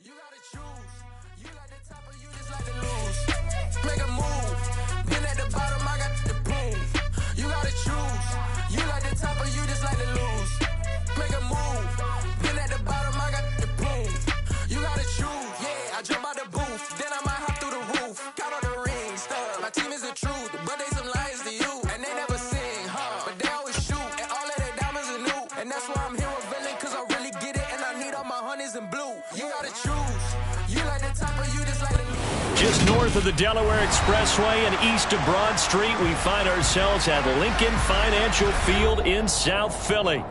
You gotta choose. You like the top or you just like to lose. Make a move. Been at the bottom, I got the prove. You gotta choose. You like the top or you just like to lose. Make a move. Been at the bottom, I got the prove. You gotta choose. Yeah, I jump out the booth. Then I might hop through the roof. Count on the rings. My team is the truth, but they some liars to you. And they never sing, huh? But they always shoot. And all of their diamonds are new. And that's why I'm here revealing, cause I really get it. And I need all my honeys in blue. You gotta choose. You like the top or you just like the lose. Just north of the Delaware Expressway and east of Broad Street, we find ourselves at Lincoln Financial Field in South Philly.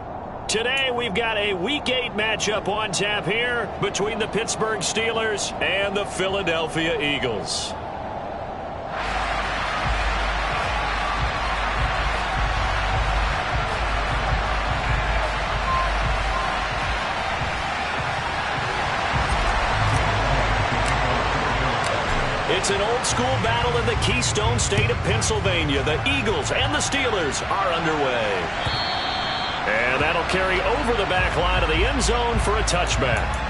Today, we've got a Week 8 matchup on tap here between the Pittsburgh Steelers and the Philadelphia Eagles. It's an old-school battle in the Keystone State of Pennsylvania. The Eagles and the Steelers are underway. And that'll carry over the back line of the end zone for a touchback.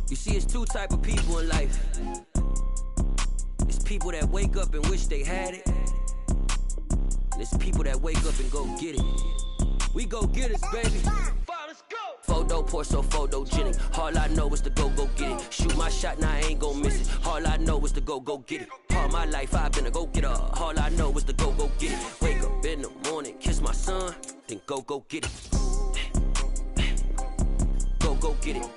You see, it's two type of people in life. It's people that wake up and wish they had it. And it's people that wake up and go get it. We go get it, baby. Photo, Porso, photogenic. All I know is to go get it. Shoot my shot, now I ain't gon' miss it. All I know is to go get it. All my life I've been a go-getter. All I know is to go get it. Wake up in the morning, kiss my son, then go get it. Go get it.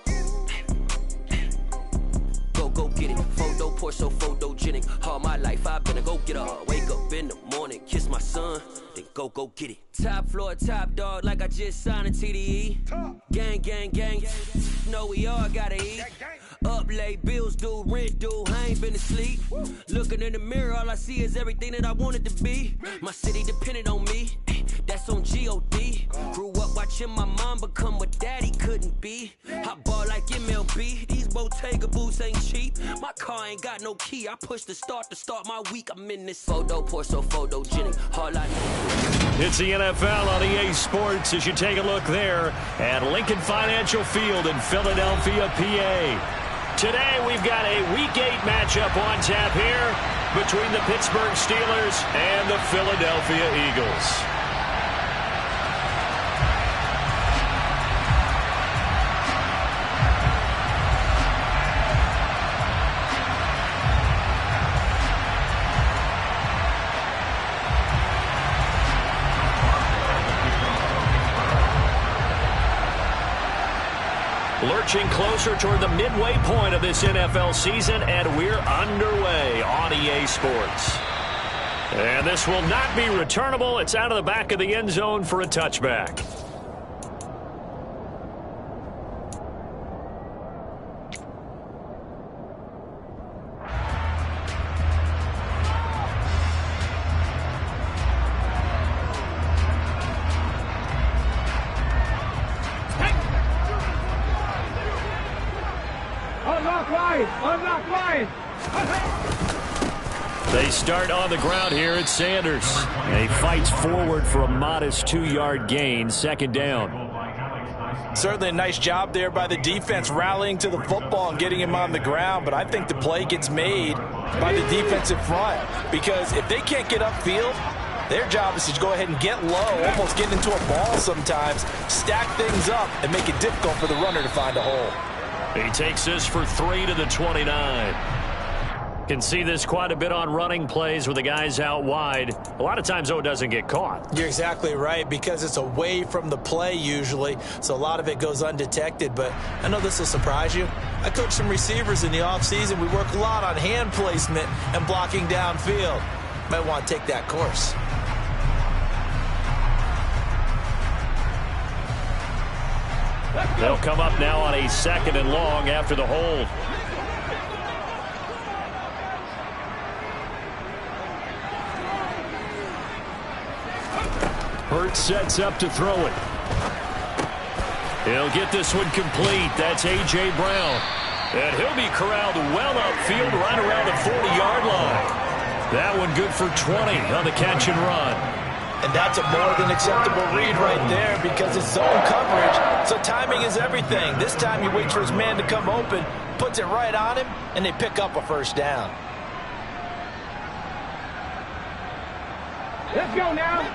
Go get it. Photo, Porso, photogenic. All my life I've been a go-getter. Wake up in the morning, kiss my son, then go get it. Top floor, top dog, like I just signed a TDE. Gang, gang, gang. Know we all gotta eat. Up late, bills due, rent due, I ain't been asleep. Looking in the mirror, all I see is everything that I wanted to be. My city depended on me, that's on G.O.D. Grew up watching my mom become what daddy couldn't be. I ball like MLB, these Bottega boots ain't cheap. My car ain't got no key, I push the start to start my week. I'm in this photo, Porso, photogenic. All I know. It's the NFL on EA Sports as you take a look there at Lincoln Financial Field in Philadelphia, PA. Today, we've got a Week 8 matchup on tap here between the Pittsburgh Steelers and the Philadelphia Eagles. Lurching closer toward the midway point of this NFL season, and we're underway on EA Sports. And this will not be returnable. It's out of the back of the end zone for a touchback. They start on the ground here at Sanders. And he fights forward for a modest 2-yard gain, second down. Certainly a nice job there by the defense rallying to the football and getting him on the ground, but I think the play gets made by the defensive front because if they can't get upfield, their job is to go ahead and get low, almost get into a ball sometimes, stack things up, and make it difficult for the runner to find a hole. He takes this for 3 to the 29. Can see this quite a bit on running plays with the guys out wide. A lot of times, though, it doesn't get caught. You're exactly right, because it's away from the play usually, so a lot of it goes undetected. But I know this will surprise you. I coach some receivers in the offseason. We work a lot on hand placement and blocking downfield. Might want to take that course. They'll come up now on a 2nd and long after the hold. Hurts sets up to throw it. He'll get this one complete. That's A.J. Brown. And he'll be corralled well upfield right around the 40-yard line. That one good for 20 on the catch and run. And that's a more than acceptable read right there, because it's zone coverage, so timing is everything. This time he waits for his man to come open, puts it right on him, and they pick up a first down. Let's go now.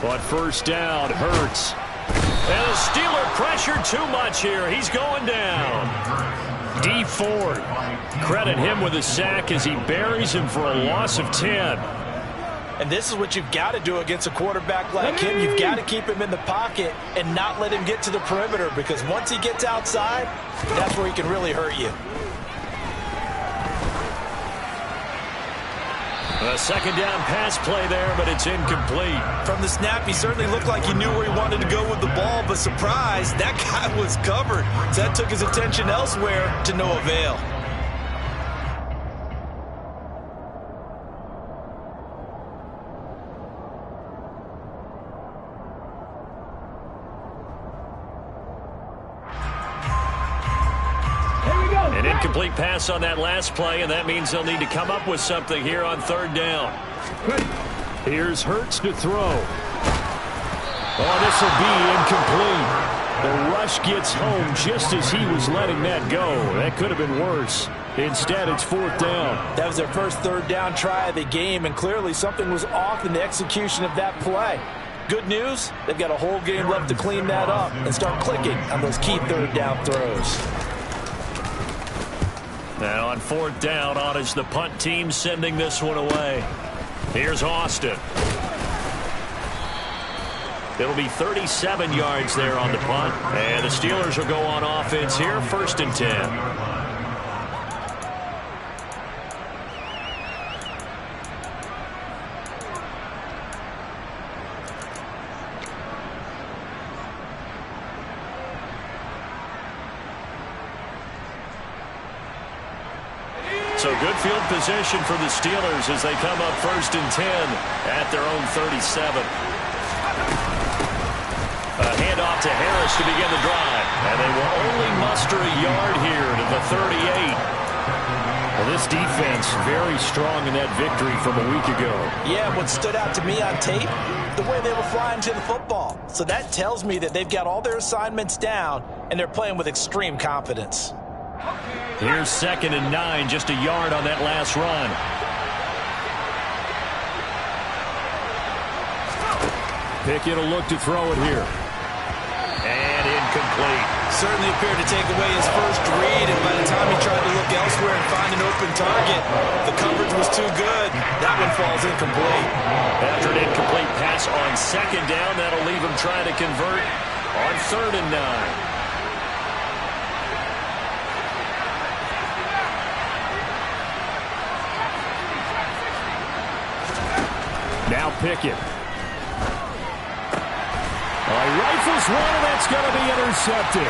On first down, Hurts. And the Steeler pressured too much here. He's going down. D Ford. Credit him with a sack as he buries him for a loss of 10. And this is what you've got to do against a quarterback like him. You've got to keep him in the pocket and not let him get to the perimeter, because once he gets outside, that's where he can really hurt you. A 2nd down pass play there, but it's incomplete. From the snap, he certainly looked like he knew where he wanted to go with the ball, but surprise, that guy was covered. So that took his attention elsewhere to no avail. An incomplete pass on that last play, and that means they'll need to come up with something here on 3rd down. Here's Hurts to throw. Oh, this will be incomplete. The rush gets home just as he was letting that go. That could have been worse. Instead, it's 4th down. That was their first 3rd down try of the game, and clearly something was off in the execution of that play. Good news, they've got a whole game left to clean that up and start clicking on those key 3rd down throws. And on 4th down, on is the punt team sending this one away. Here's Austin. It'll be 37 yards there on the punt. And the Steelers will go on offense here, 1st and 10. So good field position for the Steelers as they come up 1st and 10 at their own 37. A handoff to Harris to begin the drive. And they will only muster a yard here to the 38. Well, this defense very strong in that victory from a week ago. Yeah, what stood out to me on tape, the way they were flying to the football. So that tells me that they've got all their assignments down and they're playing with extreme confidence. Here's 2nd and 9, just a yard on that last run. Pickett will look to throw it here. And incomplete. Certainly appeared to take away his first read, and by the time he tried to look elsewhere and find an open target, the coverage was too good. That one falls incomplete. After an incomplete pass on 2nd down, that'll leave him trying to convert on 3rd and 9. Now Pickett. He rifles one, and that's going to be intercepted.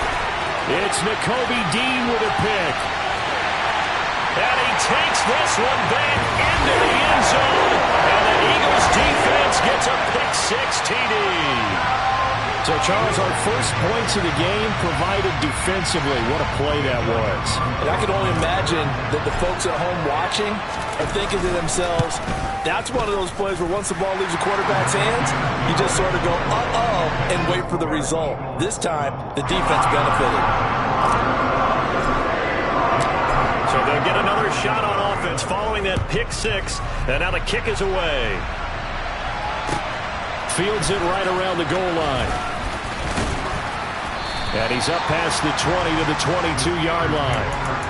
It's Nakobe Dean with a pick. And he takes this one back into the end zone. And the Eagles defense gets a pick-6 TD. So, Charles, our first points of the game provided defensively. What a play that was. And I can only imagine that the folks at home watching are thinking to themselves, that's one of those plays where once the ball leaves the quarterback's hands, you just sort of go, uh-oh, and wait for the result. This time, the defense benefited. So they'll get another shot on offense following that pick-6, and now the kick is away. Fields it right around the goal line. And he's up past the 20 to the 22-yard line.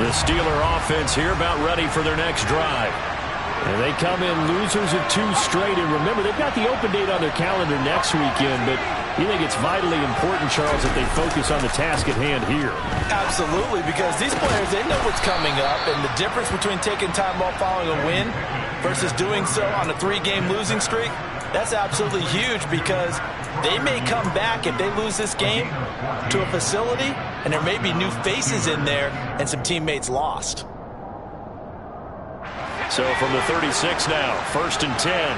The Steeler offense here about ready for their next drive. And they come in losers of 2 straight. And remember, they've got the open date on their calendar next weekend, but you think it's vitally important, Charles, that they focus on the task at hand here? Absolutely, because these players, they know what's coming up, and the difference between taking time off following a win versus doing so on a 3-game losing streak, that's absolutely huge, because they may come back if they lose this game to a facility, and there may be new faces in there and some teammates lost. So from the 36 now, 1st and 10.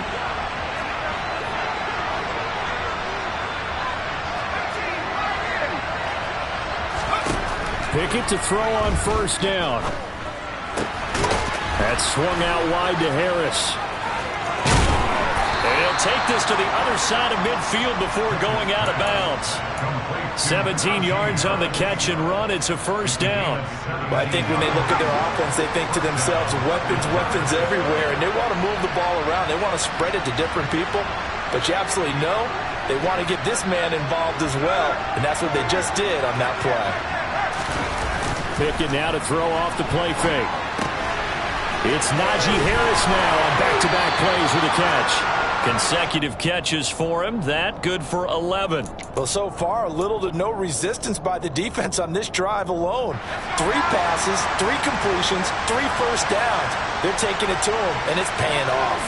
Pickett to throw on 1st down. That's swung out wide to Harris. And he'll take this to the other side of midfield before going out of bounds. 17 yards on the catch and run. It's a 1st down. Well, I think when they look at their offense, they think to themselves, weapons everywhere, and they want to move the ball around. They want to spread it to different people. But you absolutely know they want to get this man involved as well, and that's what they just did on that play. Pickett now to throw off the play fake. It's Najee Harris now on back-to-back plays with a catch. Consecutive catches for him. That good for 11. Well, so far, little to no resistance by the defense on this drive alone. 3 passes, 3 completions, 3 first downs. They're taking it to him, and it's paying off.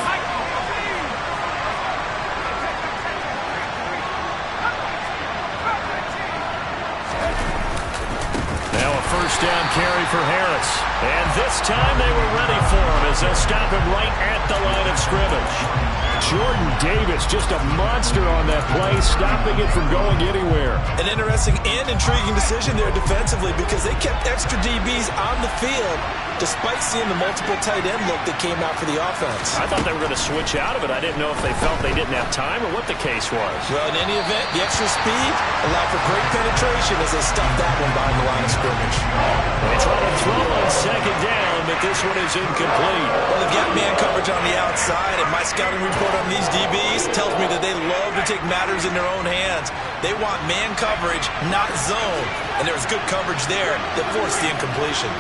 Now a 1st down carry for Harris. And this time they were ready for him as they'll stop him right at the line of scrimmage. Jordan Davis, just a monster on that play, stopping it from going anywhere. An interesting and intriguing decision there defensively, because they kept extra DBs on the field despite seeing the multiple tight end look that came out for the offense. I thought they were going to switch out of it. I didn't know if they felt they didn't have time or what the case was. Well, in any event, the extra speed allowed for great penetration as they stuffed that one behind the line of scrimmage. They try to throw on 2nd down, but this one is incomplete. Well, they've got man coverage on the outside, and my scouting report on these DBs tells me that they love to take matters in their own hands. They want man coverage, not zone, and there was good coverage there that forced the incompletion.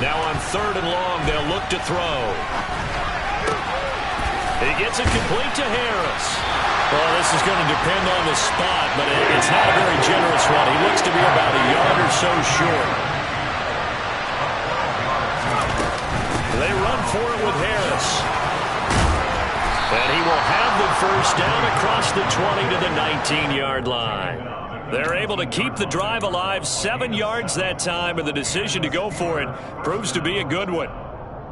Now on 3rd and long, they'll look to throw. He gets it complete to Harris. Well, this is going to depend on the spot, but it's not a very generous one. He looks to be about a yard or so short. They run for it with Harris. And he will have the 1st down across the 20 to the 19-yard line. They're able to keep the drive alive, 7 yards that time, and the decision to go for it proves to be a good one.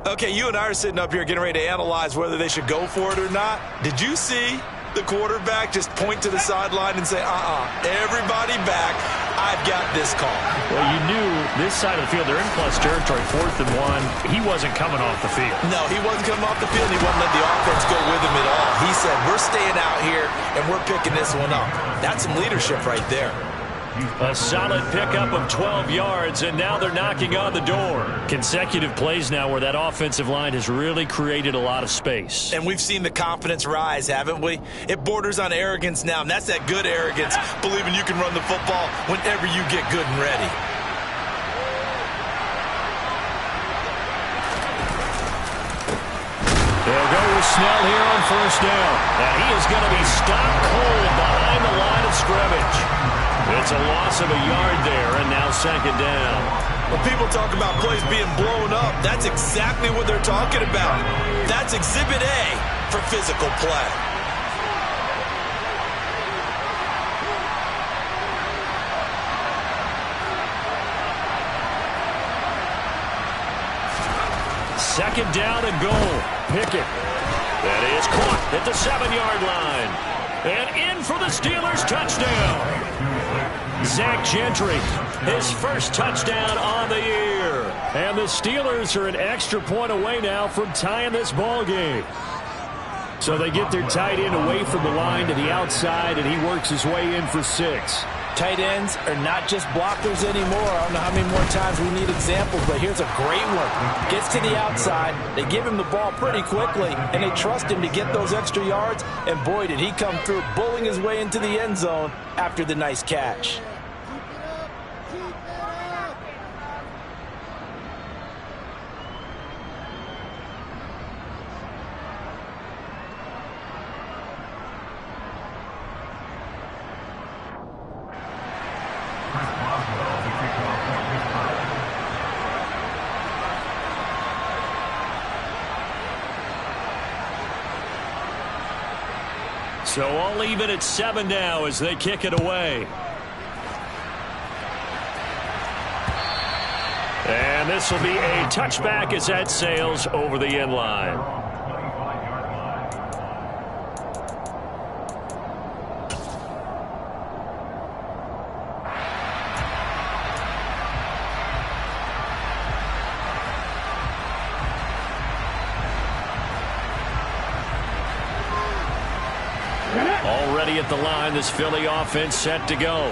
Okay, you and I are sitting up here getting ready to analyze whether they should go for it or not. Did you see the quarterback just point to the sideline and say, everybody back, I've got this call? Well, you knew this side of the field, they're in plus territory, 4th and 1. He wasn't coming off the field. No, he wasn't coming off the field. He wasn't letting the offense go with him at all. He said, we're staying out here, and we're picking this one up. That's some leadership right there. A solid pickup of 12 yards, and now they're knocking on the door. Consecutive plays now where that offensive line has really created a lot of space. And we've seen the confidence rise, haven't we? It borders on arrogance now, and that's that good arrogance, believing you can run the football whenever you get good and ready. They'll go with Snell here on 1st down. And he is going to be stopped cold behind the line of scrimmage. It's a loss of a yard there, and now 2nd down. When people talk about plays being blown up, that's exactly what they're talking about. That's Exhibit A for physical play. Second down and goal. Pickett. That is caught at the 7-yard line. And in for the Steelers touchdown. Zach Gentry, his first touchdown on the year. And the Steelers are an extra point away now from tying this ball game. So they get their tight end away from the line to the outside, and he works his way in for 6. Tight ends are not just blockers anymore. I don't know how many more times we need examples, but here's a great one. Gets to the outside, they give him the ball pretty quickly, and they trust him to get those extra yards, and boy, did he come through, bullying his way into the end zone after the nice catch. So all even at 7 now as they kick it away. And this will be a touchback as that sails over the end line. Already at the line, this Philly offense set to go.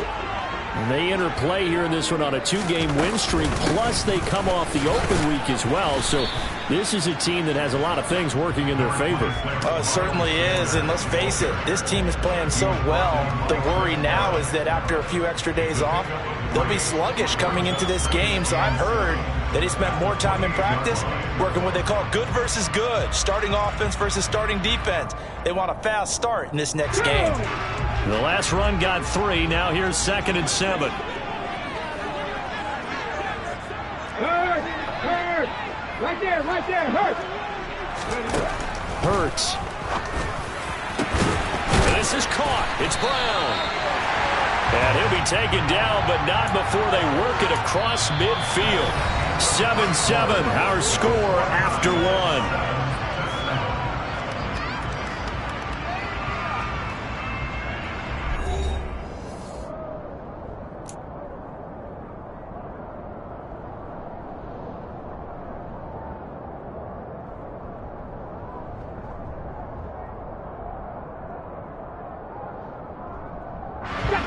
And they enter play here in this one on a 2-game win streak, plus they come off the open week as well. So this is a team that has a lot of things working in their favor. It certainly is, and let's face it, this team is playing so well. The worry now is that after a few extra days off, they'll be sluggish coming into this game. So I've heard that he spent more time in practice working what they call good versus good, starting offense versus starting defense. They want a fast start in this next game. The last run got 3. Now here's 2nd and 7. Hurts! Right there, Hurts! Hurts. This is caught. It's Brown. And he'll be taken down, but not before they work it across midfield. 7-7, our score after 1.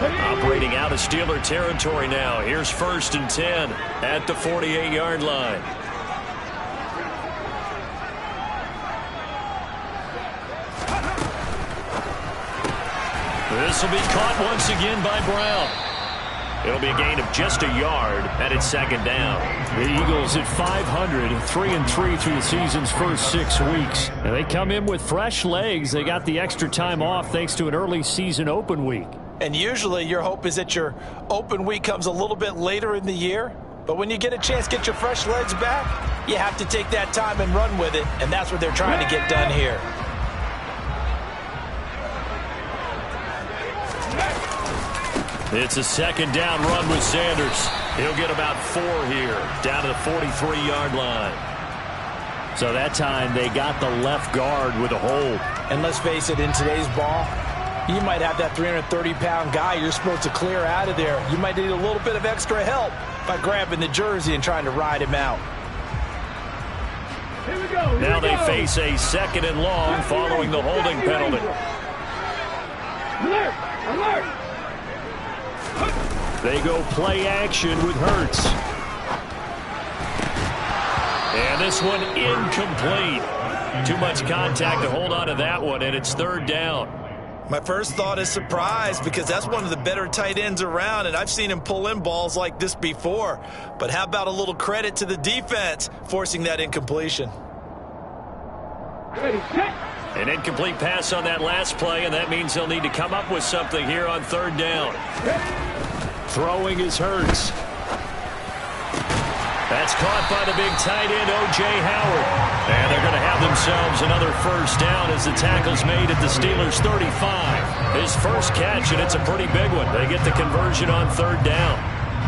Operating out of Steeler territory now. Here's 1st and 10 at the 48-yard line. This will be caught once again by Brown. It'll be a gain of just a yard, and it's 2nd down. The Eagles at 500, 3-3 through the season's first 6 weeks. And they come in with fresh legs. They got the extra time off thanks to an early season open week. And usually your hope is that your open week comes a little bit later in the year. But when you get a chance to get your fresh legs back, you have to take that time and run with it. And that's what they're trying to get done here. It's a 2nd down run with Sanders. He'll get about 4 here, down to the 43-yard line. So that time they got the left guard with a hold. And let's face it, in today's ball, you might have that 330-pound guy you're supposed to clear out of there. You might need a little bit of extra help by grabbing the jersey and trying to ride him out. Here we go. Now they face a 2nd and long following the holding penalty. Alert! Alert! They go play action with Hurts. And this one incomplete. Too much contact to hold on to that one, and it's 3rd down. My first thought is surprise, because that's one of the better tight ends around, and I've seen him pull in balls like this before. But how about a little credit to the defense forcing that incompletion? Ready, set! An incomplete pass on that last play, and that means they'll need to come up with something here on 3rd down. Throwing is Hurts. That's caught by the big tight end, O.J. Howard. And they're going to have themselves another 1st down as the tackle's made at the Steelers' 35. His first catch, and it's a pretty big one. They get the conversion on 3rd down.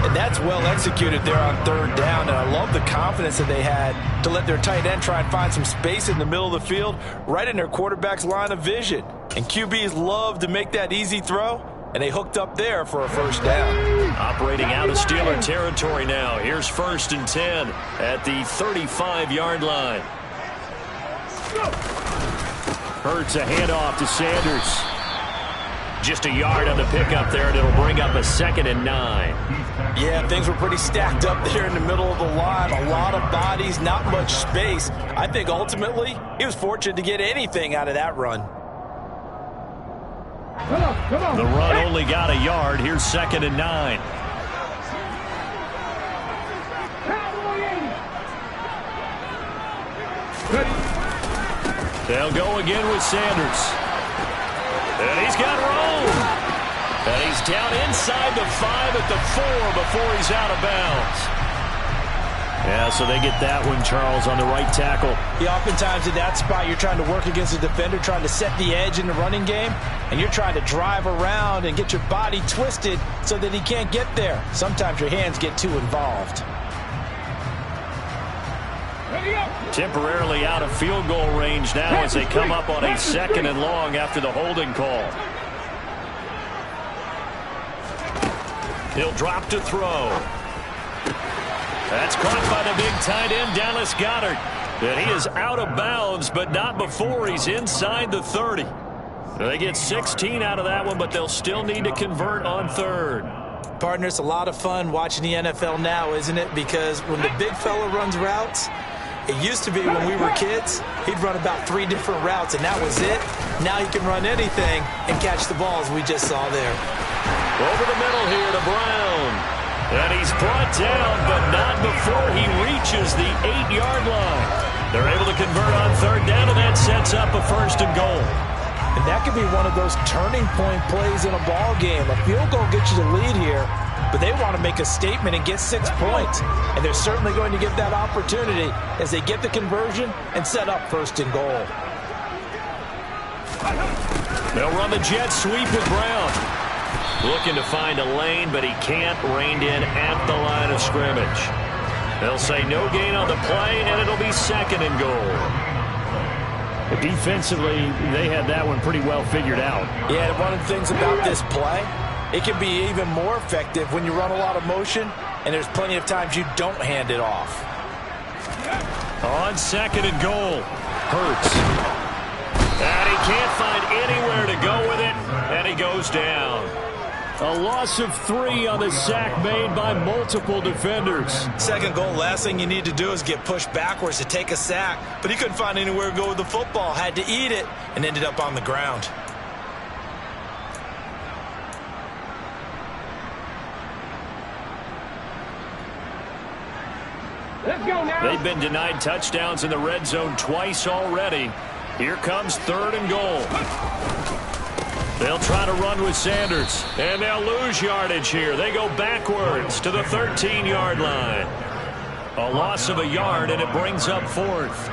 And that's well executed there on third down. And I love the confidence that they had to let their tight end try and find some space in the middle of the field, right in their quarterback's line of vision. And QBs love to make that easy throw, and they hooked up there for a first down. Operating out of Steeler territory now. Here's 1st and 10 at the 35-yard line. Hurts a handoff to Sanders. Just a yard on the pickup there, and it'll bring up a 2nd and 9. Yeah, things were pretty stacked up there in the middle of the line. A lot of bodies, not much space. I think ultimately he was fortunate to get anything out of that run. Come on. The run only got a yard. Here's 2nd and 9. They'll go again with Sanders. And he's got room. And he's down inside the 5 at the 4 before he's out of bounds. Yeah, so they get that one, Charles, on the right tackle. Yeah, oftentimes in that spot, you're trying to work against a defender, trying to set the edge in the running game, and you're trying to drive around and get your body twisted so that he can't get there. Sometimes your hands get too involved. Temporarily out of field goal range now as they come up on a 2nd and long after the holding call. He'll drop to throw. That's caught by the big tight end, Dallas Goedert. And he is out of bounds, but not before he's inside the 30. They get 16 out of that one, but they'll still need to convert on 3rd. Partner, it's a lot of fun watching the NFL now, isn't it? Because when the big fella runs routes, it used to be when we were kids, he'd run about 3 different routes, and that was it. Now he can run anything and catch the balls we just saw there. Over the middle here to Brown. And he's brought down, but not before he reaches the 8-yard line. They're able to convert on 3rd down, and that sets up a 1st and goal. And that could be one of those turning point plays in a ball game. A field goal gets you the lead here, but they want to make a statement and get 6 points. And they're certainly going to get that opportunity as they get the conversion and set up 1st and goal. They'll run the jet sweep with Brown. Looking to find a lane, but he can't. Reined in at the line of scrimmage. They'll say no gain on the play, and it'll be 2nd and goal. Defensively, they had that one pretty well figured out. Yeah, one of the things about this play, it can be even more effective when you run a lot of motion, and there's plenty of times you don't hand it off. On 2nd and goal, Hurts. And he can't find anywhere to go with it, and he goes down. A loss of 3 on the sack made by multiple defenders. 2nd goal, last thing you need to do is get pushed backwards to take a sack. But he couldn't find anywhere to go with the football, had to eat it, and ended up on the ground. Let's go now. They've been denied touchdowns in the red zone twice already. Here comes 3rd and goal. They'll try to run with Sanders, and they'll lose yardage here. They go backwards to the 13-yard line. A loss of a yard, and it brings up 4th.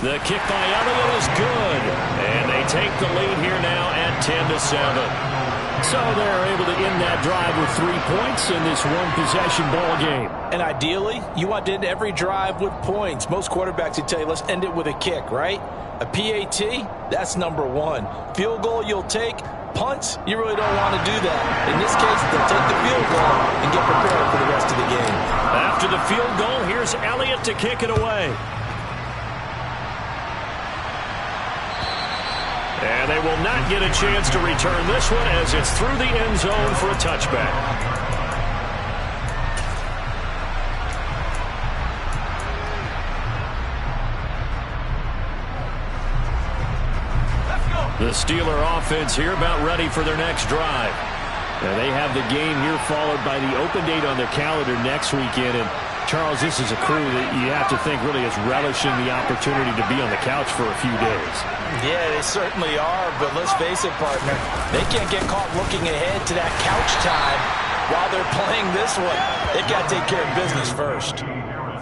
The kick by Elliott is good, and they take the lead here now at 10-7. So they're able to end that drive with 3 points in this one-possession ball game. And ideally, you want to end every drive with points. Most quarterbacks would tell you, let's end it with a kick, right? A PAT, that's number 1. Field goal you'll take. Punts, you really don't want to do that. In this case, they'll take the field goal and get prepared for the rest of the game. After the field goal, here's Elliott to kick it away. And they will not get a chance to return this one as it's through the end zone for a touchback. The Steeler offense here about ready for their next drive. And they have the game here followed by the open date on their calendar next weekend. And Charles, this is a crew that you have to think really is relishing the opportunity to be on the couch for a few days. Yeah, they certainly are, but let's face it, partner, they can't get caught looking ahead to that couch time while they're playing this one. They've got to take care of business first.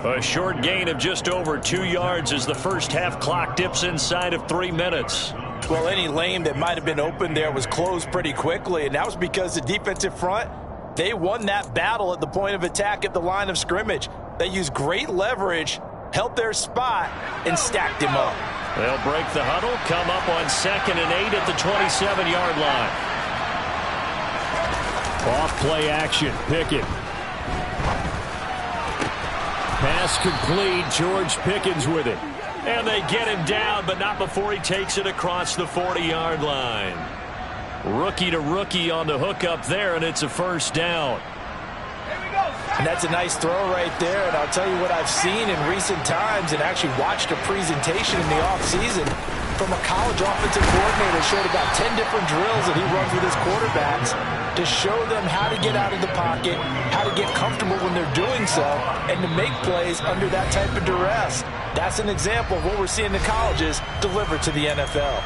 A short gain of just over 2 yards as the first half clock dips inside of 3 minutes. Well, any lane that might have been open there was closed pretty quickly, and that was because the defensive front, they won that battle at the point of attack at the line of scrimmage. They used great leverage, held their spot, and stacked him up. They'll break the huddle, come up on 2nd and 8 at the 27-yard line. Off play action, Pickett. Pass complete, George Pickens with it. And they get him down, but not before he takes it across the 40-yard line. Rookie to rookie on the hookup there, and it's a first down. And that's a nice throw right there. And I'll tell you what I've seen in recent times and actually watched a presentation in the offseason from a college offensive coordinator. Showed about 10 different drills that he runs with his quarterbacks to show them how to get out of the pocket, how to get comfortable when they're doing so, and to make plays under that type of duress. That's an example of what we're seeing the colleges deliver to the NFL.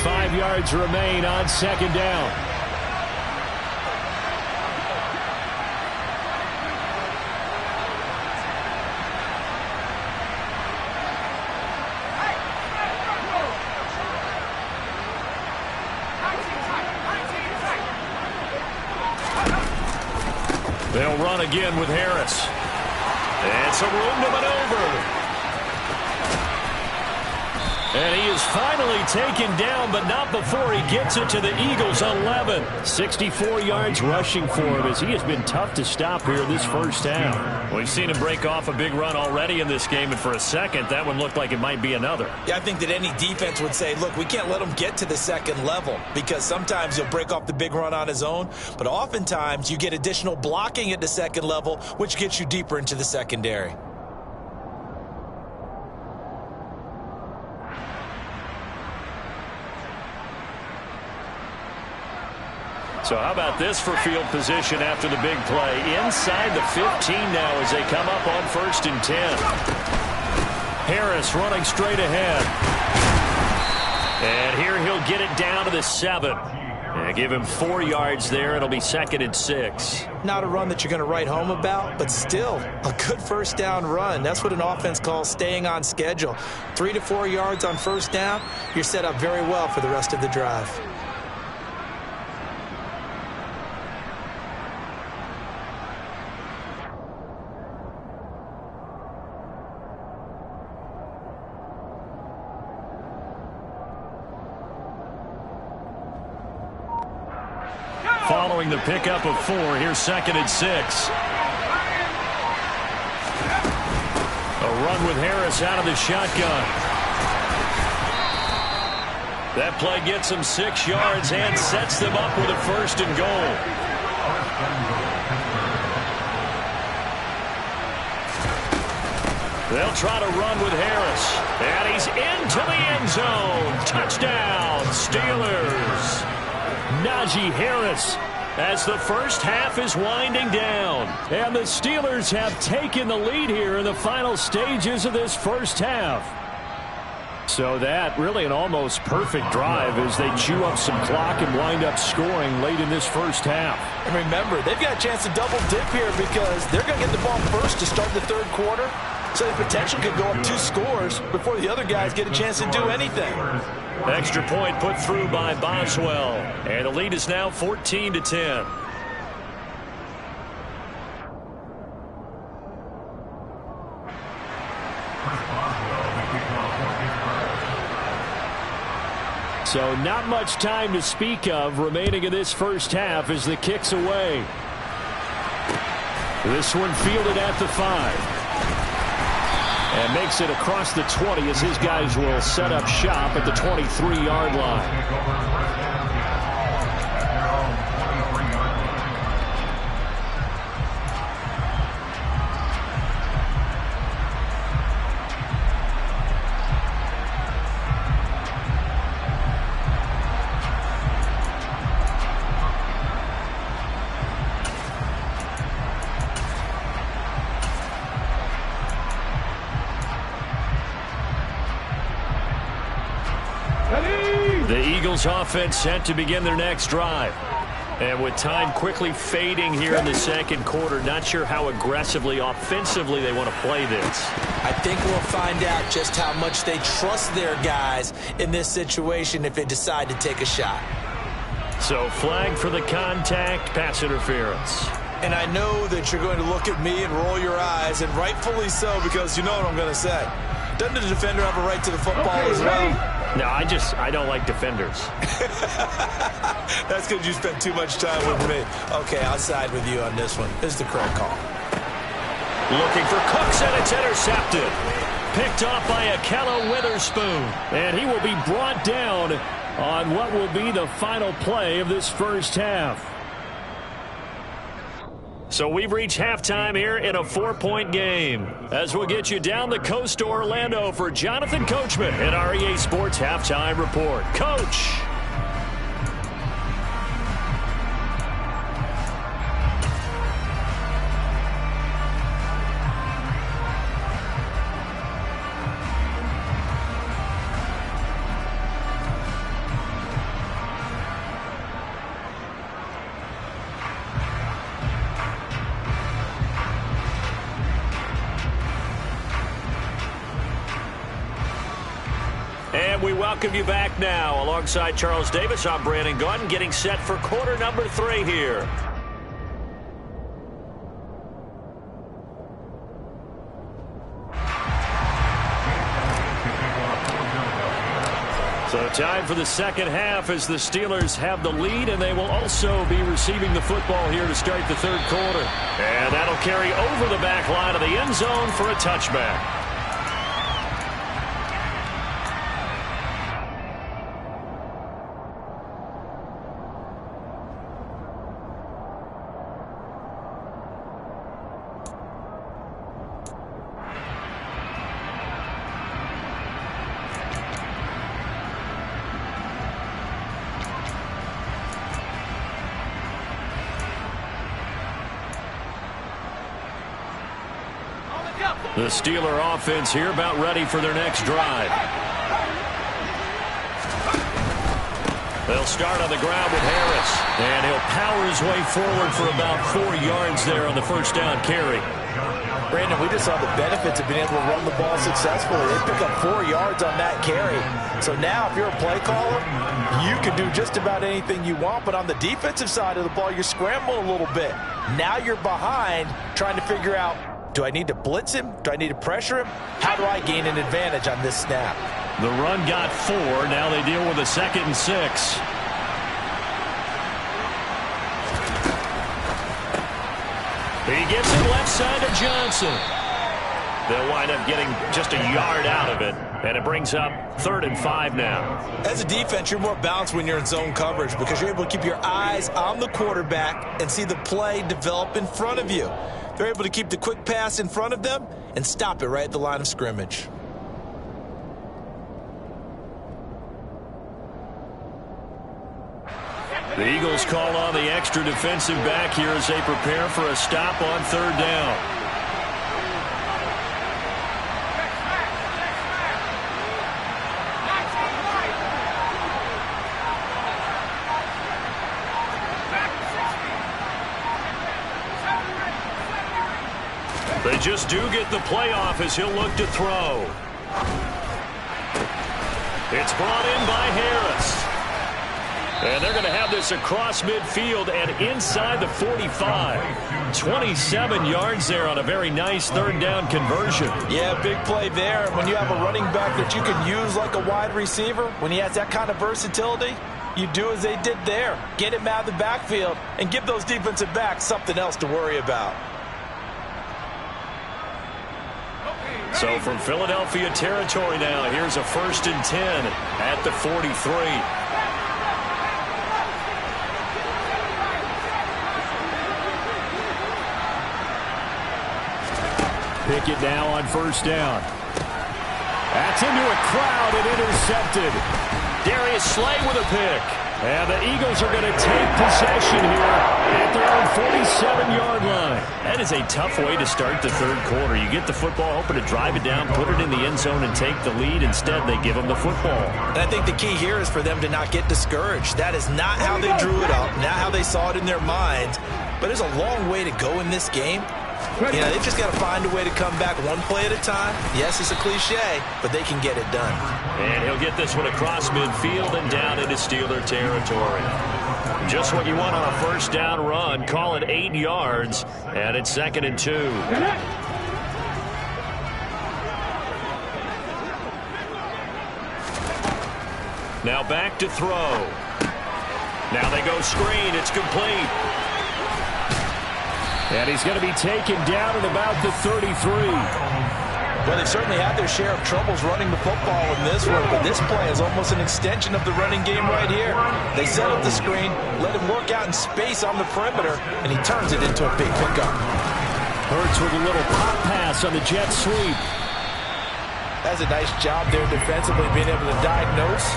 Five yards remain on 2nd down. They'll run again with Harris. It's a room to maneuver. And he is finally taken down, but not before he gets it to the Eagles' 11. 64 yards rushing for him as he has been tough to stop here this first half. We've seen him break off a big run already in this game, and for a second, that one looked like it might be another. Yeah, I think that any defense would say, look, we can't let him get to the second level because sometimes he'll break off the big run on his own, but oftentimes you get additional blocking at the second level, which gets you deeper into the secondary. So how about this for field position after the big play? Inside the 15 now as they come up on 1st and 10. Harris running straight ahead. And here he'll get it down to the 7. And give him 4 yards there. It'll be 2nd and 6. Not a run that you're going to write home about, but still a good first down run. That's what an offense calls staying on schedule. 3 to 4 yards on first down, you're set up very well for the rest of the drive. Following the pickup of 4, here's 2nd and 6. A run with Harris out of the shotgun. That play gets them 6 yards and sets them up with a 1st and goal. They'll try to run with Harris. And he's into the end zone. Touchdown, Steelers. Najee Harris as the first half is winding down. And the Steelers have taken the lead here in the final stages of this first half. So that really an almost perfect drive as they chew up some clock and wind up scoring late in this first half. And remember, they've got a chance to double dip here because they're going to get the ball first to start the third quarter. So the potential could go up 2 scores before the other guys get a chance to do anything. Extra point put through by Boswell. And the lead is now 14-10. So not much time to speak of remaining in this first half as the kick's away. This one fielded at the 5. And makes it across the 20 as his guys will set up shop at the 23-yard line. The Eagles offense set to begin their next drive. And with time quickly fading here in the second quarter, not sure how aggressively, offensively they want to play this. I think we'll find out just how much they trust their guys in this situation if they decide to take a shot. So flag for the contact, pass interference. And I know that you're going to look at me and roll your eyes, and rightfully so, because you know what I'm going to say. Doesn't the defender have a right to the football as well? No, I don't like defenders. That's because you spent too much time with me. Okay, I'll side with you on this one. This is the correct call. Looking for Cooks, and it's intercepted. Picked off by Ahkello Witherspoon. And he will be brought down on what will be the final play of this first half. So we've reached halftime here in a 4-point game. As we'll get you down the coast to Orlando for Jonathan Coachman in our EA Sports Halftime Report. Coach. We welcome you back now. Alongside Charles Davis, I'm Brandon Gaudin, getting set for quarter number 3 here. So time for the second half as the Steelers have the lead, and they will also be receiving the football here to start the third quarter. And that'll carry over the back line of the end zone for a touchback. The Steeler offense here about ready for their next drive. They'll start on the ground with Harris. And he'll power his way forward for about 4 yards there on the first down carry. Brandon, we just saw the benefits of being able to run the ball successfully. They pick up 4 yards on that carry. So now if you're a play caller, you can do just about anything you want. But on the defensive side of the ball, you're scrambling a little bit. Now you're behind trying to figure out, do I need to blitz him? Do I need to pressure him? How do I gain an advantage on this snap? The run got 4. Now they deal with a 2nd and 6. He gets it left side to Johnson. They'll wind up getting just a yard out of it, and it brings up 3rd and 5 now. As a defense, you're more balanced when you're in zone coverage because you're able to keep your eyes on the quarterback and see the play develop in front of you. They're able to keep the quick pass in front of them and stop it right at the line of scrimmage. The Eagles call on the extra defensive back here as they prepare for a stop on 3rd down. They just do get the playoff as he'll look to throw. It's brought in by Harris. And they're going to have this across midfield and inside the 45. 27 yards there on a very nice 3rd down conversion. Yeah, big play there. When you have a running back that you can use like a wide receiver, when he has that kind of versatility, you do as they did there. Get him out of the backfield and give those defensive backs something else to worry about. So from Philadelphia territory now, here's a 1st and 10 at the 43. Pickett now on 1st down. That's into a crowd and intercepted. Darius Slay with a pick. And the Eagles are going to take possession here at their own 47-yard line. That is a tough way to start the third quarter. You get the football, hoping to drive it down, put it in the end zone, and take the lead. Instead, they give them the football. And I think the key here is for them to not get discouraged. That is not how they drew it up, not how they saw it in their minds. But there's a long way to go in this game. You know, they've just got to find a way to come back one play at a time. Yes, it's a cliche, but they can get it done. And he'll get this one across midfield and down into Steeler territory. Just what you want on a first down run. Call it 8 yards, and it's 2nd and 2. Now back to throw. Now they go screen. It's complete. And he's going to be taken down at about the 33. Well, they've certainly had their share of troubles running the football in this one, but this play is almost an extension of the running game right here. They set up the screen, let him work out in space on the perimeter, and he turns it into a big pickup. Hurts with a little pop pass on the jet sweep. That's a nice job there defensively, being able to diagnose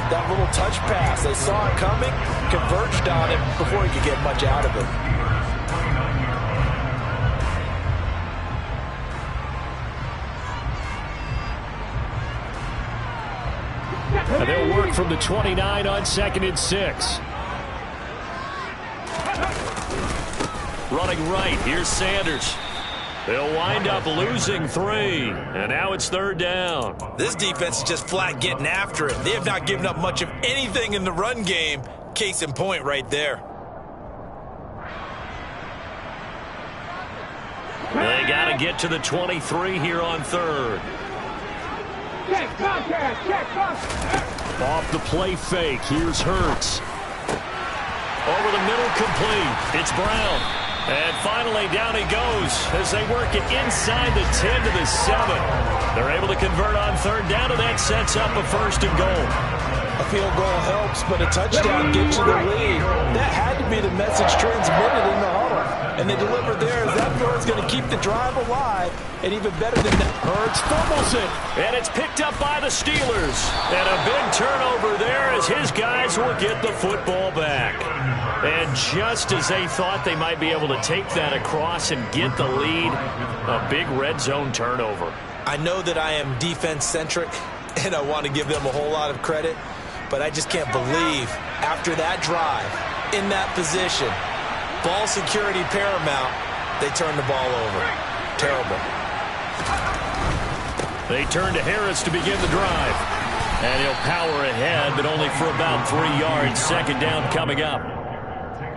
that little touch pass. They saw it coming, converged on it before he could get much out of it. And they'll work from the 29 on 2nd and 6. Running right, here's Sanders. They'll wind up losing 3, and now it's 3rd down. This defense is just flat getting after it. They have not given up much of anything in the run game. Case in point right there. They got to get to the 23 here on 3rd. Check contact, check contact. Off the play fake, here's Hurts. Over the middle, complete. It's Brown. And finally, down he goes as they work it inside the 10 to the 7. They're able to convert on 3rd down, and that sets up a 1st and goal. A field goal helps, but a touchdown gets you the lead. That had to be the message transmitted in the huddle. And they delivered there as that is going to keep the drive alive. And even better than that, Hurts fumbles it. And it's picked up by the Steelers. And a big turnover there as his guys will get the football back. And just as they thought they might be able to take that across and get the lead, a big red zone turnover. I know that I am defense-centric, and I want to give them a whole lot of credit, but I just can't believe after that drive, in that position, ball security paramount, they turn the ball over. Terrible. They turn to Harris to begin the drive. And he'll power ahead, but only for about 3 yards. 2nd down coming up.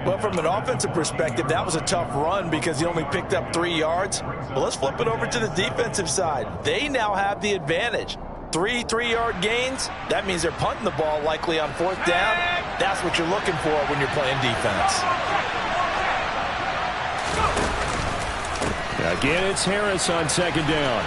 Well, from an offensive perspective, that was a tough run because he only picked up 3 yards. Well, let's flip it over to the defensive side. They now have the advantage. 3 3-yard gains, that means they're punting the ball likely on 4th down. That's what you're looking for when you're playing defense. Again, it's Harris on 2nd down.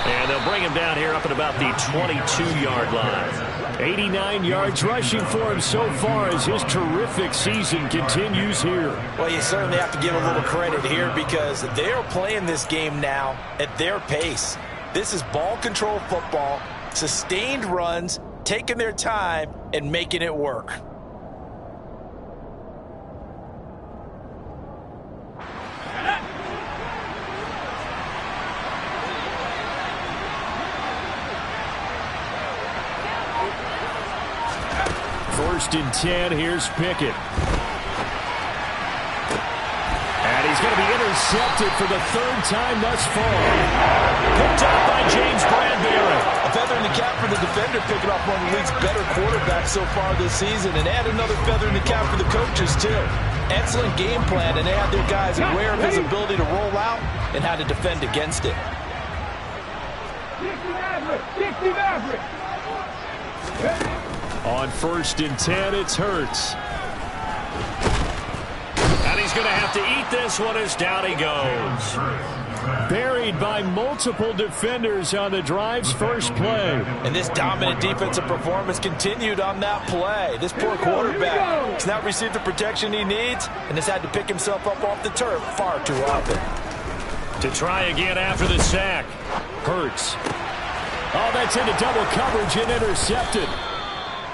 And they'll bring him down here up at about the 22-yard line. 89 yards rushing for him so far as his terrific season continues here. Well, you certainly have to give a little credit here because they're playing this game now at their pace. This is ball control football, sustained runs, taking their time, and making it work. First and 10, here's Pickett. And he's going to be intercepted for the 3rd time thus far. Picked up by James Bradbury. A feather in the cap for the defender, picking off one of the league's better quarterbacks so far this season, and add another feather in the cap for the coaches, too. Excellent game plan, and they had their guys aware of his ability to roll out and how to defend against it. 60 Maverick. On 1st and 10, it's Hurts. And he's going to have to eat this one as down he goes. Buried by multiple defenders on the drive's first play. And this dominant defensive performance continued on that play. This poor quarterback has not received the protection he needs and has had to pick himself up off the turf far too often. To try again after the sack. Hurts. Oh, that's into double coverage and intercepted.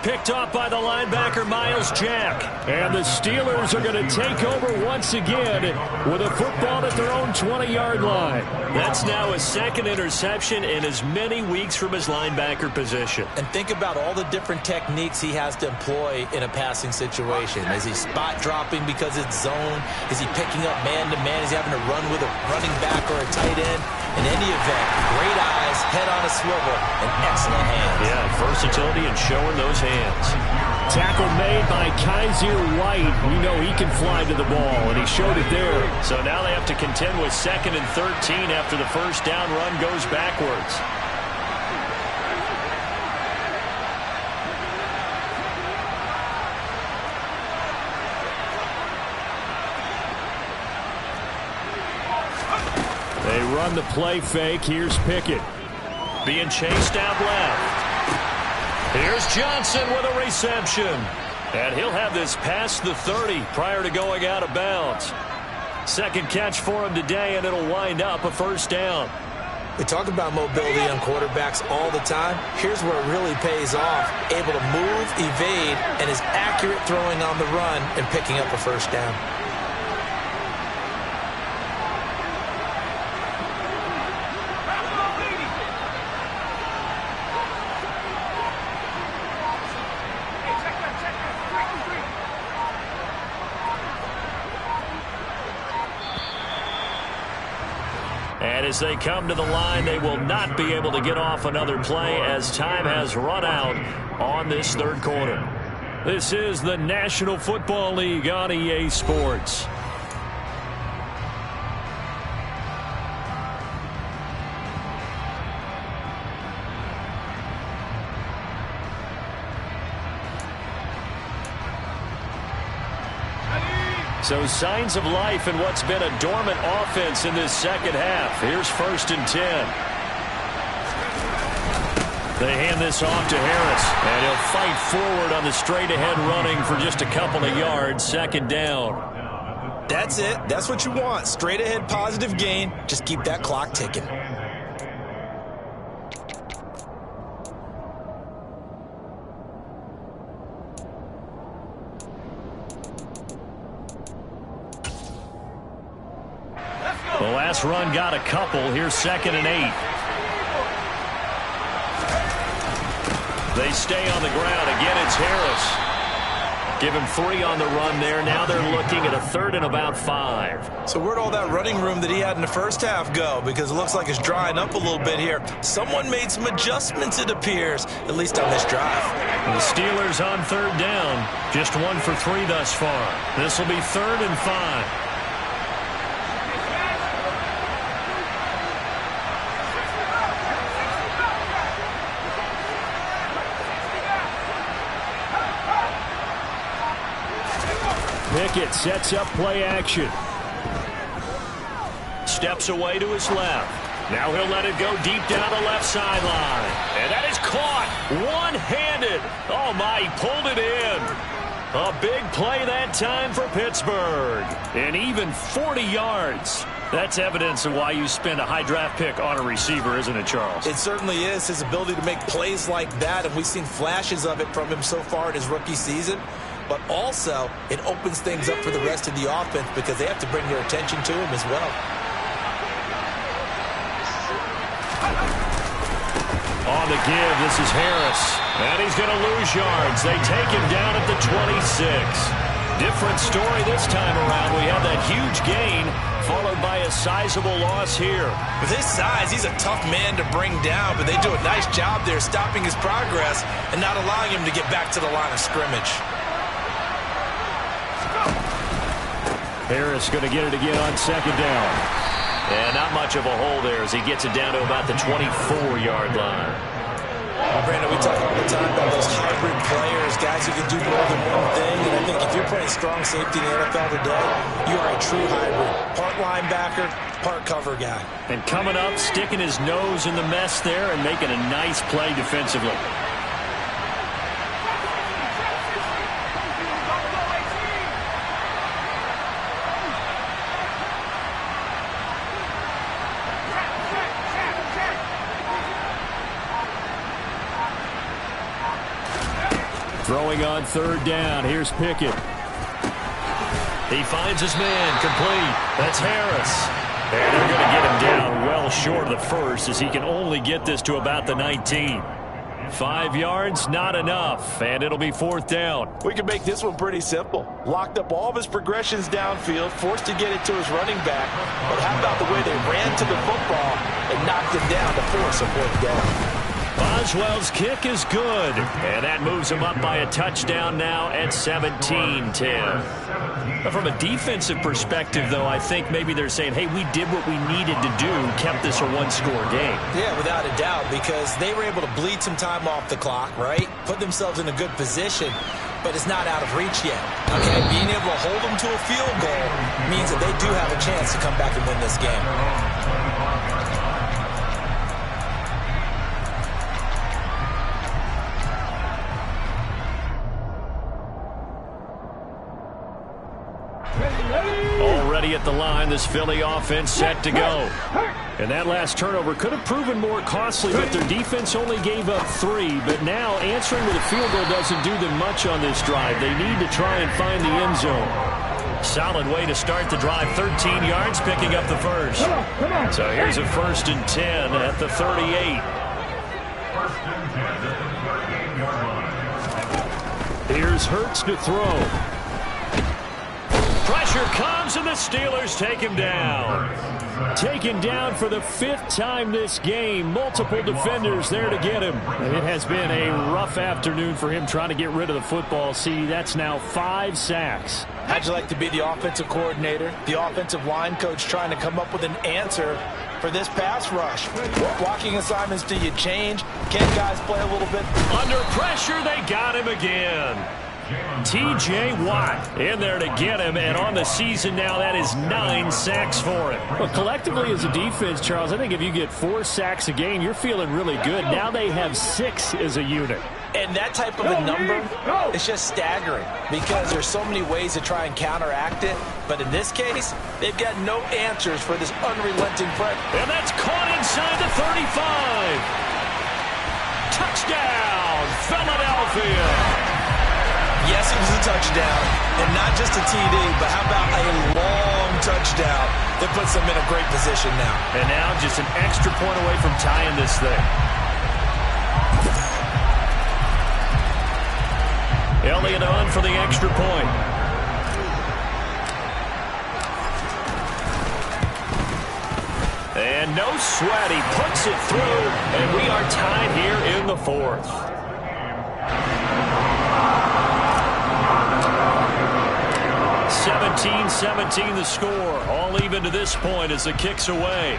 picked off by the linebacker, Myles Jack. And the Steelers are going to take over once again with a football at their own 20-yard line. That's now his second interception in as many weeks from his linebacker position. And think about all the different techniques he has to employ in a passing situation. Is he spot dropping because it's zone? Is he picking up man-to-man? Is he having to run with a running back or a tight end? In any event, great eyes, head on a swivel, and excellent hands. Yeah, versatility and showing those hands. Tackle made by Kaiser White. We know he can fly to the ball, and he showed it there. So now they have to contend with 2nd and 13 after the first down run goes backwards. They run the play fake. Here's Pickett. Being chased out left. Here's Johnson with a reception. And he'll have this past the 30 prior to going out of bounds. Second catch for him today, and it'll wind up a first down. We talk about mobility on quarterbacks all the time. Here's where it really pays off. Able to move, evade, and is accurate throwing on the run and picking up a first down. And as they come to the line, they will not be able to get off another play as time has run out on this third quarter. This is the National Football League on EA Sports. So signs of life in what's been a dormant offense in this second half. Here's 1st and 10. They hand this off to Harris, and he'll fight forward on the straight-ahead running for just a couple of yards. 2nd down. That's it. That's what you want. Straight-ahead positive gain. Just keep that clock ticking. The last run got a couple. Here's 2nd and 8. They stay on the ground. Again, it's Harris. Give him 3 on the run there. Now they're looking at a 3rd and about 5. So where'd all that running room that he had in the first half go? Because it looks like it's drying up a little bit here. Someone made some adjustments, it appears, at least on this drive. The Steelers on 3rd down. Just 1 for 3 thus far. This will be 3rd and 5. Pickett sets up play action. Steps away to his left. Now he'll let it go deep down the left sideline. And that is caught one-handed. Oh, my, he pulled it in. A big play that time for Pittsburgh. And even 40 yards. That's evidence of why you spend a high draft pick on a receiver, isn't it, Charles? It certainly is. His ability to make plays like that, and we've seen flashes of it from him so far in his rookie season. But also, it opens things up for the rest of the offense because they have to bring their attention to him as well. On the give, this is Harris. And he's going to lose yards. They take him down at the 26. Different story this time around. We have that huge gain followed by a sizable loss here. With his size, he's a tough man to bring down, but they do a nice job there stopping his progress and not allowing him to get back to the line of scrimmage. Harris going to get it again on 2nd down. And not much of a hole there as he gets it down to about the 24-yard line. Brandon, we talk all the time about those hybrid players, guys who can do more than one thing. And I think if you're playing strong safety in the NFL today, you are a true hybrid. Part linebacker, part cover guy. And coming up, sticking his nose in the mess there and making a nice play defensively. Throwing on third down. Here's Pickett. He finds his man. Complete. That's Harris. And they're going to get him down well short of the first as he can only get this to about the 19. 5 yards, not enough, and it'll be fourth down. We can make this one pretty simple. Locked up all of his progressions downfield, forced to get it to his running back. But how about the way they ran to the football and knocked him down to force a fourth down? Boswell's kick is good, and that moves him up by a touchdown now at 17-10. From a defensive perspective, though, I think maybe they're saying, hey, we did what we needed to do, kept this a one-score game. Yeah, without a doubt, because they were able to bleed some time off the clock, right? Put themselves in a good position, but it's not out of reach yet. Okay, being able to hold them to a field goal means that they do have a chance to come back and win this game. Already at the line, this Philly offense set to go. And that last turnover could have proven more costly, but their defense only gave up 3. But now answering with a field goal doesn't do them much on this drive. They need to try and find the end zone. Solid way to start the drive. 13 yards, picking up the first. So here's a 1st and 10 at the 38. Here's Hurts to throw. Pressure comes, and the Steelers take him down. Taken down for the 5th time this game. Multiple defenders there to get him. And it has been a rough afternoon for him trying to get rid of the football. See, that's now 5 sacks. How'd you like to be the offensive coordinator, the offensive line coach trying to come up with an answer for this pass rush? What blocking assignments do you change? Can guys play a little bit? Under pressure, they got him again. T.J. Watt in there to get him, and on the season now, that is 9 sacks for him. Well, collectively as a defense, Charles, I think if you get 4 sacks a game, you're feeling really good. Now they have 6 as a unit. And that type of a number is just staggering because there's so many ways to try and counteract it. But in this case, they've got no answers for this unrelenting pressure. And that's caught inside the 35. Touchdown, Philadelphia. Yes, it was a touchdown, and not just a TD, but how about a long touchdown that puts them in a great position now. And now just an extra point away from tying this thing. Elliott on for the extra point. And no sweat, he puts it through, and we are tied here in the 4th. (17-17) the score. All even to this point as the kick's away.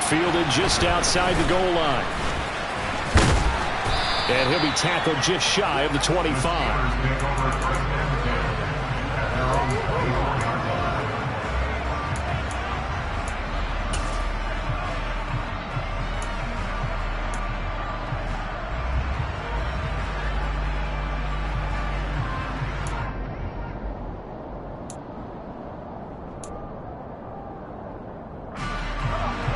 Fielded just outside the goal line. And he'll be tackled just shy of the 25.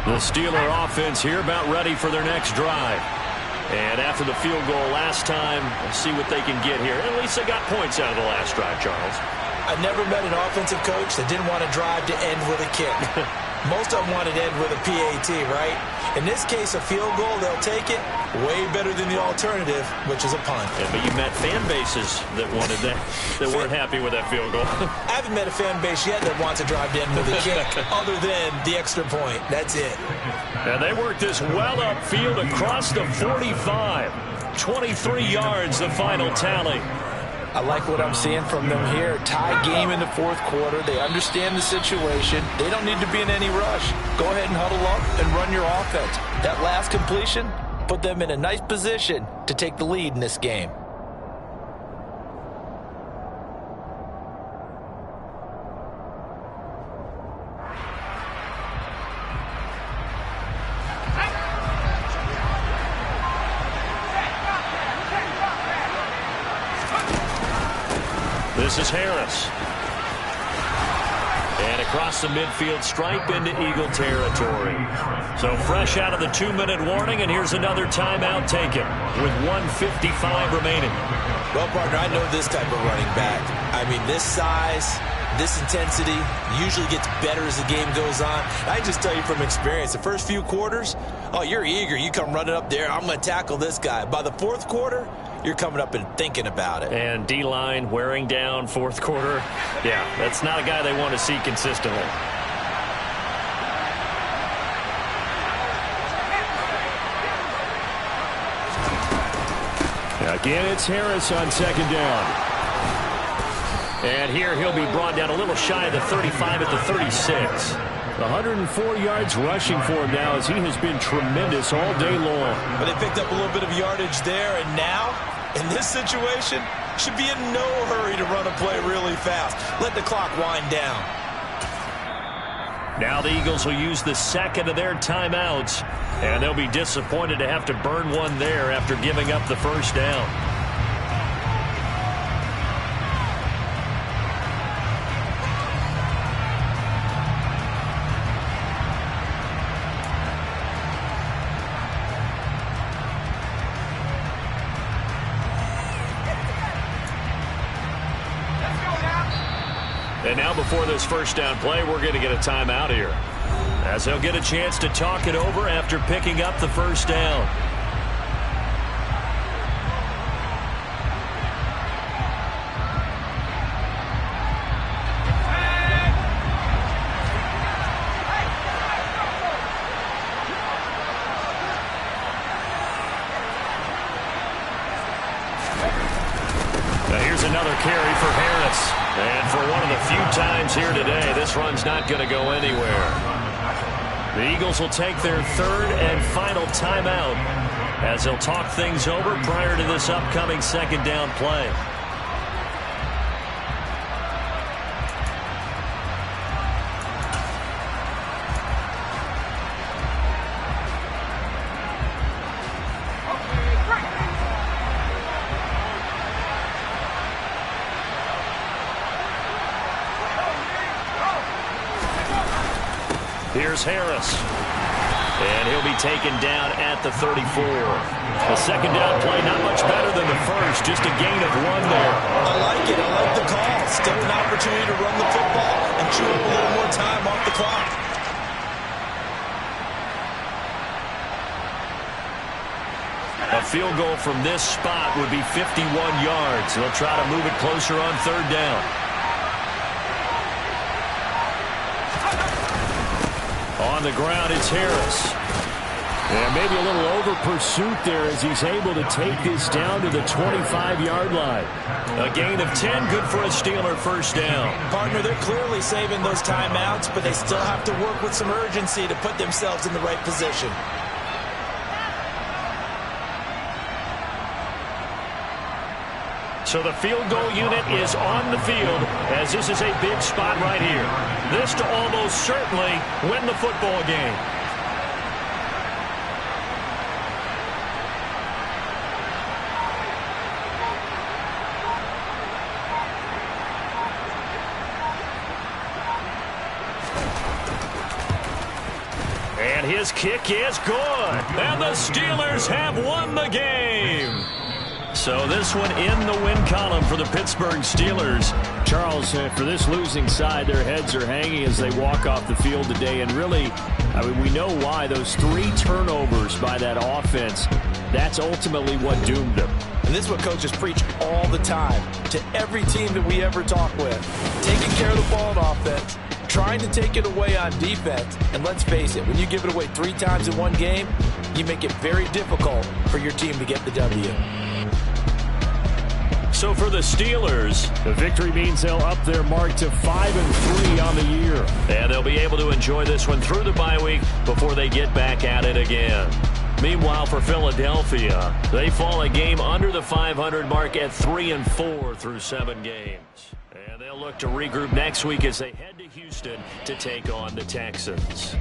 The Steeler offense here about ready for their next drive. And after the field goal last time, we'll see what they can get here. At least they got points out of the last drive, Charles. I never met an offensive coach that didn't want to drive to end with a kick. Most of them wanted to end with a PAT, right? In this case, a field goal, they'll take it. Way better than the alternative, which is a punt. Yeah, but you met fan bases that wanted that, that weren't happy with that field goal. I haven't met a fan base yet that wants to drive to end with a kick other than the extra point. That's it. And they work this well upfield across the 45. 23 yards, the final tally. I like what I'm seeing from them here. Tie game in the 4th quarter. They understand the situation. They don't need to be in any rush. Go ahead and huddle up and run your offense. That last completion put them in a nice position to take the lead in this game. This is Harris. And across the midfield stripe into Eagle territory. So fresh out of the 2-minute warning, and here's another timeout taken with 1:55 remaining. Well, partner, I know this type of running back. I mean, this size, this intensity usually gets better as the game goes on. I just tell you from experience, the first few quarters, oh, you're eager. You come running up there, I'm going to tackle this guy. By the fourth quarter, you're coming up and thinking about it. And D-line wearing down fourth quarter. Yeah, that's not a guy they want to see consistently. Again, it's Harris on second down. And here he'll be brought down a little shy of the 35 at the 36. 104 yards rushing for him now as he has been tremendous all day long. But they picked up a little bit of yardage there, and now, in this situation, should be in no hurry to run a play really fast. Let the clock wind down. Now the Eagles will use the second of their timeouts, and they'll be disappointed to have to burn one there after giving up the first down. And now before this first down play, we're going to get a timeout here, as they'll get a chance to talk it over after picking up the first down. Now here's another carry for Harris. And for one of the few times here today, this run's not going to go anywhere. The Eagles will take their third and final timeout as they'll talk things over prior to this upcoming second down play. Here's Harris. And he'll be taken down at the 34. The second down play, not much better than the first, just a gain of one there. I like it. I like the call. Still an opportunity to run the football and chew up a little more time off the clock. A field goal from this spot would be 51 yards. They'll try to move it closer on third down. On the ground, it's Harris. And maybe a little over pursuit there as he's able to take this down to the 25-yard line. A gain of 10, good for a Steeler first down. Partner, they're clearly saving those timeouts, but they still have to work with some urgency to put themselves in the right position. So the field goal unit is on the field as this is a big spot right here. This to almost certainly win the football game. And his kick is good. And the Steelers have won the game. So this one in the win column for the Pittsburgh Steelers. Charles, for this losing side, their heads are hanging as they walk off the field today. And really, I mean, we know why. Those 3 turnovers by that offense, that's ultimately what doomed them. And this is what coaches preach all the time to every team that we ever talk with. Taking care of the ball on offense, trying to take it away on defense. And let's face it, when you give it away 3 times in one game, you make it very difficult for your team to get the W. So for the Steelers, the victory means they'll up their mark to 5-3 on the year. And they'll be able to enjoy this one through the bye week before they get back at it again. Meanwhile, for Philadelphia, they fall a game under the 500 mark at 3-4 through 7 games. And they'll look to regroup next week as they head to Houston to take on the Texans.